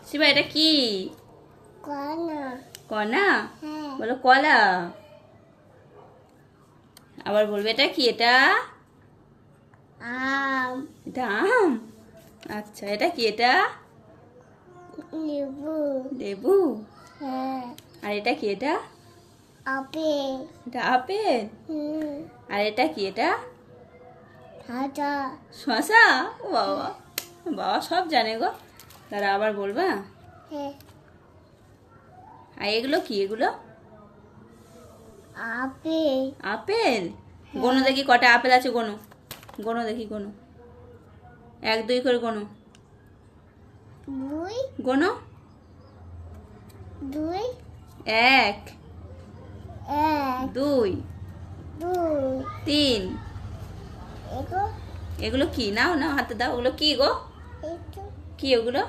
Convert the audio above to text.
শিবা এটা কি? কলা। কনা? হ্যাঁ। বলো কলা। আবার বলবে এটা কি? এটা আম। এটা আম। আচ্ছা এটা কি? এটা লেবু। লেবু। হ্যাঁ। আর এটা কি? এটা আপেল। এটা আপেল। আর এটা কি? এটা খাজা। শশা। ও বাবা, বাবা সব জানে গো। তারা আবার বলবা। হ্যাঁ। আর এগুলো কি? এগুলো আপেল। আপেল। গোনো দেখি কটা আপেল আছে, গোনো। গোনো দেখি, গোনো। 1 2 করে গোনো। দুই। গোনো। দুই। 1 এক। 2 দুই। 3। এগো। এগুলো কি? নাও নাও হাতে দাও। ওগুলো কি গো? একটু। কি ওগুলো?